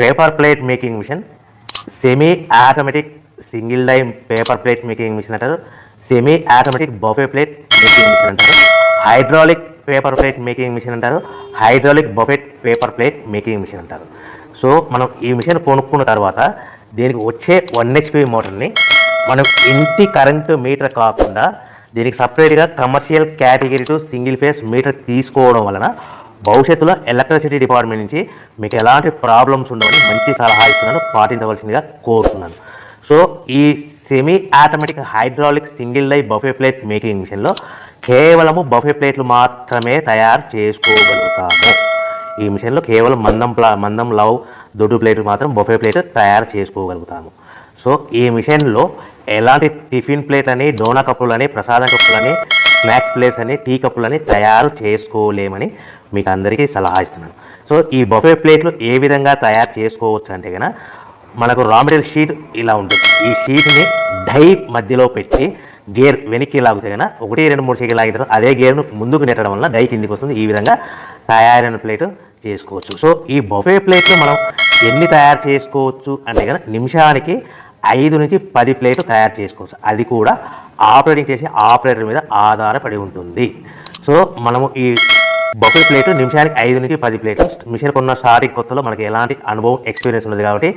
Paper plate making machine, semi automatic single die paper plate making machine అంటారు, semi automatic buffet plate making machine అంటారు, hydraulic paper plate making machine అంటారు, hydraulic buffet paper plate making machine అంటారు. So మనం ఈ machine కొనుక్కున్న తర్వాత దీనికి వచ్చే 1 HP మోటార్ని మనం ఇంటి కరెంటు మీటర్ కాకుండా దీనికి సపరేట్గా commercial category to single phase metre తీసుకోవడం వలన భవిష్యత్తులో ఎలక్ట్రిసిటీ డిపార్ట్మెంట్ నుంచి మీకు ఎలాంటి ప్రాబ్లమ్స్ ఉండవని మంచి సలహా ఇస్తున్నాను, పాటించవలసిందిగా కోరుతున్నాను. సో ఈ semi automatic hydraulic single die buffet plate making మిషన్లో కేవలము బఫే ప్లేట్లు మాత్రమే తయారు చేసుకోగలుగుతాము. ఈ మిషన్లో కేవలం మందం లవ్ దొడ్డు ప్లేట్లు మాత్రం బఫే ప్లేట్ తయారు చేసుకోగలుగుతాము. సో ఈ మిషన్లో ఎలాంటి టిఫిన్ ప్లేట్లని, డోనా కప్పులని, ప్రసాదం కప్పులని, స్నాక్స్ ప్లేట్స్ అని, టీ కప్పులని తయారు చేసుకోలేమని మీకు అందరికీ సలహా ఇస్తున్నాను. సో ఈ బఫే ప్లేట్లు ఏ విధంగా తయారు చేసుకోవచ్చు అంటే కనుక మనకు రా మెటీరియల్ షీట్ ఇలా ఉంటుంది. ఈ షీట్ని డై మధ్యలో పెట్టి గేర్ వెనక్కి లాగితే కనుక 1, 2, 3 సెకండ్లు లాగిన తర్వాత అదే గేర్ను ముందుకు నెట్టడం వల్ల డై కిందికి వస్తుంది. ఈ విధంగా తయారైన ప్లేట్ చేసుకోవచ్చు. సో ఈ బఫే ప్లేట్లు మనం ఎన్ని తయారు చేసుకోవచ్చు అంటే కనుక నిమిషానికి 5 నుంచి 10 ప్లేట్లు తయారు చేసుకోవచ్చు. అది కూడా ఆపరేటింగ్ చేసే ఆపరేటర్ మీద ఆధారపడి ఉంటుంది. సో మనము ఈ బఫే ప్లేట్ నిమిషానికి 5 నుంచి 10 ప్లేట్లు మిషన్ కొన్న స్టార్టింగ్ కొత్తలో మనకి ఎలాంటి అనుభవం ఎక్స్పీరియన్స్ ఉన్నది కాబట్టి